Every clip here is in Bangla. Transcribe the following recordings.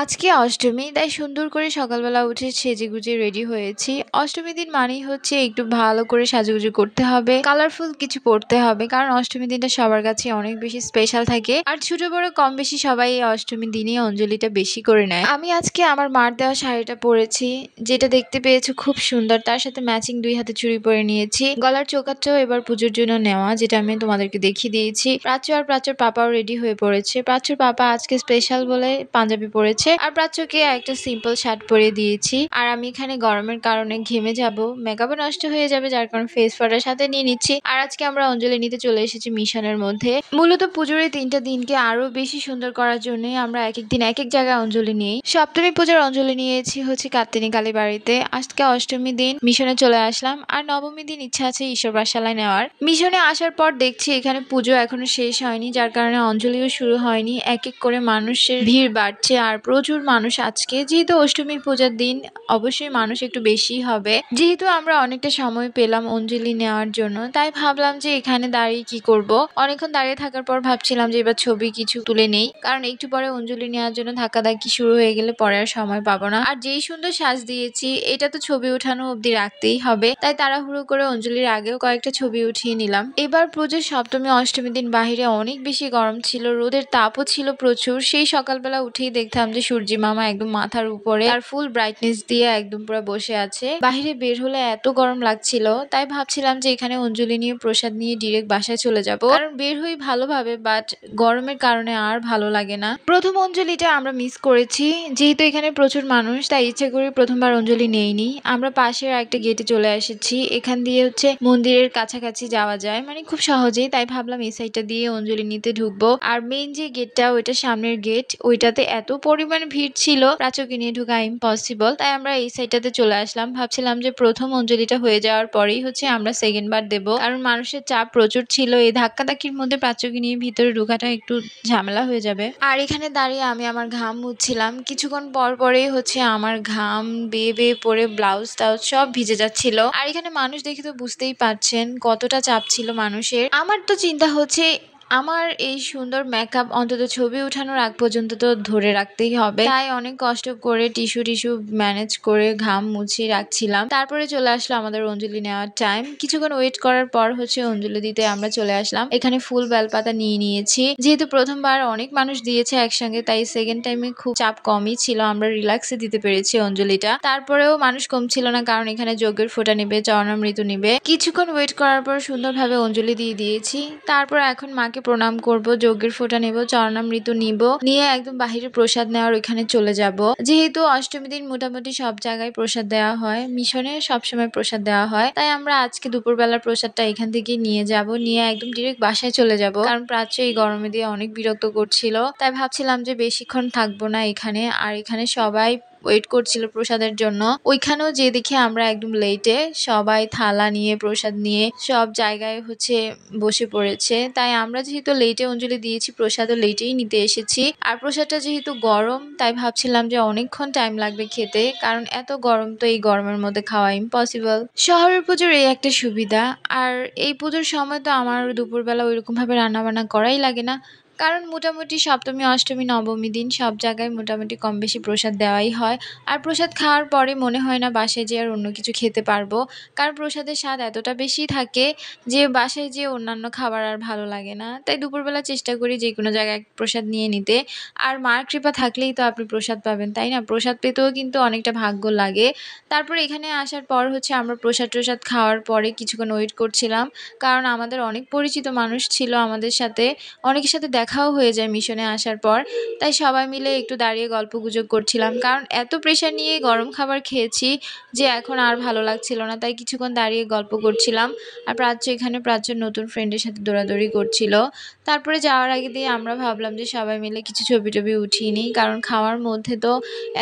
আজকে অষ্টমী, তাই সুন্দর করে সকালবেলা উঠে সেজেগুজে রেডি হয়েছি। অষ্টমীর দিন মানেই হচ্ছে একটু ভালো করে সাজুগুজু করতে হবে, কালারফুল কিছু পড়তে হবে, কারণ অষ্টমীর দিনটা সবার কাছে অনেক বেশি স্পেশাল থাকে। আর ছোট বড় কম বেশি সবাই এই অষ্টমীর দিনে অঞ্জলিটা বেশি করে নেয়। আমি আজকে আমার মার দেওয়া শাড়িটা পরেছি, যেটা দেখতে পেয়েছো খুব সুন্দর। তার সাথে ম্যাচিং 2 হাতে চুড়ি পরে নিয়েছি। গলার চোকারটাও এবার পুজোর জন্য নেওয়া, যেটা আমি তোমাদেরকে দেখিয়ে দিয়েছি। প্রাচ্য আর প্রাচ্যর পাপাও রেডি হয়ে পড়েছে। প্রাচ্যর পাপা আজকে স্পেশাল বলে পাঞ্জাবি পরেছে, আর প্রাচ্যকে একটা সিম্পল শার্ট পরিয়ে দিয়েছি। আর আমি এখানে গরমের কারণে ঘেমে যাব, মেকআপও নষ্ট হয়ে যাবে, যার কারণে ফেস পাউডার সাথে নিয়ে নিচ্ছি। আর আজকে আমরা অঞ্জলি নিতে চলে এসেছি মিশনের মধ্যে। মূলত পুজোর এই 3টা দিনকে আরো বেশি সুন্দর করার জন্য আমরা এক এক দিন এক এক জায়গায় অঞ্জলি নিই। সপ্তমী পূজার অঞ্জলি নিয়েছি হচ্ছে কাত্তিনী কালী বাড়িতে। আজকে অষ্টমী দিন মিশনে চলে আসলাম, আর নবমী দিন ইচ্ছা আছে ঈশ্বর পাঠশালায় নেওয়ার। মিশনে আসার পর দেখছি এখানে পুজো এখনো শেষ হয়নি, যার কারণে অঞ্জলিও শুরু হয়নি। এক এক করে মানুষের ভিড় বাড়ছে, আর প্রচুর মানুষ আজকে। যেহেতু অষ্টমী পূজার দিন, অবশ্যই মানুষ একটু বেশি হবে। যেহেতু আমরা অনেকটা সময় পেলাম অঞ্জলি নেওয়ার জন্য, তাই ভাবলাম যে এখানে দাঁড়িয়ে কি করব। অনেকক্ষণ দাঁড়িয়ে থাকার পর ভাবছিলাম যে এবার ছবি কিছু তুলে নেই, কারণ একটু পরে অঞ্জলি নেওয়ার জন্য ধাক্কাধাক্কি শুরু হয়ে গেলে পরে আর সময় পাবো না। আর যেই সুন্দর সাজ দিয়েছি, এটা তো ছবি ওঠানো অবধি রাখতেই হবে, তাই তাড়াহুড়ো করে অঞ্জলির আগেও কয়েকটা ছবি উঠিয়ে নিলাম। এবার পুজোর সপ্তমী অষ্টমী দিন বাহিরে অনেক বেশি গরম ছিল, রোদের তাপও ছিল প্রচুর। সেই সকালবেলা উঠেই দেখতাম যে সূর্যি মামা একদম মাথার উপরে আর ফুল ব্রাইটনেস দিয়ে একদম পুরো বসে আছে। বাহিরে বের হলে এত গরম লাগছিল, তাই ভাবছিলাম যে এখানে অঞ্জলি নিয়ে প্রসাদ নিয়ে ডিরেক্ট বাসায় চলে যাব, কারণ বের হই ভালোভাবে, বাট গরমের কারণে আর ভালো লাগে না। প্রথম অঞ্জলিটা আমরা মিস করেছি, যেহেতু এখানে প্রচুর মানুষ, তাই ইচ্ছে করে প্রথমবার অঞ্জলি নেইনি। আমরা পাশের একটা গেটে চলে এসেছি, এখান দিয়ে হচ্ছে মন্দিরের কাছাকাছি যাওয়া যায়, মানে খুব সহজেই। তাই ভাবলাম এই সাইডটা দিয়ে অঞ্জলি নিতে ঢুকবো। আর মেইন যে গেটটা, ওইটা সামনের গেট, ওইটাতে এত পরিমাণ ভিড় ছিল, প্রাচুকে নিয়ে ঢোকা ইম্পসিবল। তাই আমরা এই সাইডটাতে চলে আসলাম। ভাবছিলাম যে প্রথম অঞ্জলিটা হয়ে যাওয়ার পরেই হচ্ছে আমরা সেকেন্ড বার দেবো, কারণ মানুষের চাপ প্রচুর ছিল। এই ধাক্কাধাক্কির মধ্যে প্রাচুকে নিয়ে ভিতরে ঢোকাটা একটু ঝামেলা হয়ে যাবে। আর এখানে দাঁড়িয়ে আমি আমার ঘাম মুছছিলাম। কিছুক্ষণ পর পরেই হচ্ছে আমার ঘাম বেয়ে বেয়ে পড়ে ব্লাউজ টাউজ সব ভিজে যাচ্ছিল। আর এখানে মানুষ দেখে তো বুঝতেই পারছেন কতটা চাপ ছিল মানুষের। আমার তো চিন্তা হচ্ছে আমার এই সুন্দর মেকআপ অন্তত ছবি উঠানোর আগ পর্যন্ত তো ধরে রাখতেই হবে, তাই অনেক কষ্ট করে টিস্যু ম্যানেজ করে ঘাম মুছিয়ে রাখছিলাম। তারপরে চলে আসলো আমাদের অঞ্জলি নেওয়ার টাইম। কিছুক্ষণ ওয়েট করার পর হচ্ছে অঞ্জলি দিতে আমরা চলে আসলাম। এখানে ফুল বেলপাতা নিয়ে নিয়েছি, যেহেতু প্রথমবার অনেক মানুষ দিয়েছে একসঙ্গে, তাই সেকেন্ড টাইমে খুব চাপ কমই ছিল, আমরা রিল্যাক্সে দিতে পেরেছি অঞ্জলিটা। তারপরেও মানুষ কম ছিল না, কারণ এখানে যজ্ঞের ফোঁটা নিবে, চরণামৃত নিবে। কিছুক্ষণ ওয়েট করার পর সুন্দরভাবে অঞ্জলি দিয়ে দিয়েছি। তারপর এখন মাকে প্রণাম করব, যজ্ঞের ফোঁটা নেব, চরণামৃত নিব, নিয়ে একদম বাহিরে প্রসাদ নেওয়ার ওইখানে চলে যাব। যেহেতু অষ্টমী দিন মোটামুটি সব জায়গায় প্রসাদ দেওয়া হয়, মিশনে সবসময় প্রসাদ দেওয়া হয়, তাই আমরা আজকে দুপুরবেলার প্রসাদটা এখান থেকে নিয়ে যাব, নিয়ে একদম ডিরেক্ট বাসায় চলে যাব, কারণ প্রাচ্য এই গরমে দিয়ে অনেক বিরক্ত করছিল। তাই ভাবছিলাম যে বেশিক্ষণ থাকবো না এখানে। আর এখানে সবাই ওয়েট করছিল প্রসাদের জন্য। ওইখানেও যে দেখে আমরা একদম লেটে সবাই থালা নিয়ে প্রসাদ নিয়ে সব জায়গায় হচ্ছে বসে পড়েছে। তাই আমরা যেহেতু লেটে অঞ্জলি দিয়েছি, প্রসাদও লেটেই নিতে এসেছি। আর প্রসাদটা যেহেতু গরম, তাই ভাবছিলাম যে অনেকক্ষণ টাইম লাগবে খেতে, কারণ এত গরম তো এই গরমের মধ্যে খাওয়া ইম্পসিবল। শহরের পুজোর এই একটা সুবিধা। আর এই পুজোর সময় তো আমার দুপুরবেলা ওইরকম ভাবে রান্না বান্না করাই লাগে না, কারণ মোটামুটি সপ্তমী অষ্টমী নবমী দিন সব জায়গায় মোটামুটি কম বেশি প্রসাদ দেওয়াই হয়। আর প্রসাদ খাওয়ার পরে মনে হয় না বাসায় যেয়ে আর অন্য কিছু খেতে পারবো, কারণ প্রসাদের স্বাদ এতটা বেশি থাকে যে বাসায় যেয়ে অন্যান্য খাবার আর ভালো লাগে না। তাই দুপুরবেলা চেষ্টা করি যে কোনো জায়গায় প্রসাদ নিয়ে নিতে। আর মার কৃপা থাকলেই তো আপনি প্রসাদ পাবেন, তাই না? প্রসাদ পেতেও কিন্তু অনেকটা ভাগ্য লাগে। তারপর এখানে আসার পর হচ্ছে আমরা প্রসাদ খাওয়ার পরে কিছুক্ষণ ওয়েট করছিলাম, কারণ আমাদের অনেক পরিচিত মানুষ ছিল আমাদের সাথে, অনেকের সাথে দেখাও হয়ে যায় মিশনে আসার পর। তাই সবাই মিলে একটু দাঁড়িয়ে গল্পগুজব করছিলাম, কারণ এত প্রেশার নিয়ে গরম খাবার খেয়েছি যে এখন আর ভালো লাগছিল না। তাই কিছুক্ষণ দাঁড়িয়ে গল্প করছিলাম। আর প্রাচ্য নতুন ফ্রেন্ডের সাথে দৌড়াদৌড়ি করছিল। তারপরে যাওয়ার আগে দিয়ে আমরা ভাবলাম যে সবাই মিলে কিছু ছবি টবি উঠিয়ে নিই, কারণ খাওয়ার মধ্যে তো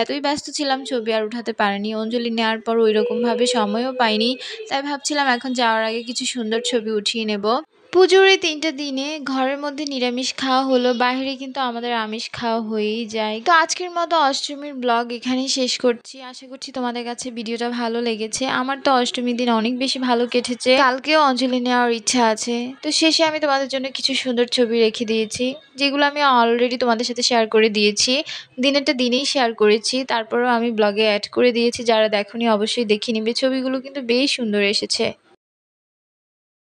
এতই ব্যস্ত ছিলাম ছবি আর উঠাতে পারিনি। অঞ্জলি নেওয়ার পর ওইরকমভাবে সময়ও পাইনি, তাই ভাবছিলাম এখন যাওয়ার আগে কিছু সুন্দর ছবি উঠিয়ে নেব। পুজোর এই ৩ টা দিনে ঘরের মধ্যে নিরামিষ খাওয়া হলো, বাহিরে কিন্তু আমাদের আমিষ খাওয়া হয়েই যায়। তো আজকের মতো অষ্টমীর ব্লগ এখানেই শেষ করছি। আশা করছি তোমাদের কাছে ভিডিওটা ভালো লেগেছে। আমার তো অষ্টমীর দিন অনেক বেশি ভালো কেটেছে। কালকেও অঞ্জলি নেওয়ার ইচ্ছা আছে। তো শেষে আমি তোমাদের জন্য কিছু সুন্দর ছবি রেখে দিয়েছি, যেগুলো আমি অলরেডি তোমাদের সাথে শেয়ার করে দিয়েছি। দিনেরটা দিনেই শেয়ার করেছি, তারপরেও আমি ব্লগে অ্যাড করে দিয়েছি। যারা দেখোনি অবশ্যই দেখে নিবে। ছবিগুলো কিন্তু বেশ সুন্দর এসেছে।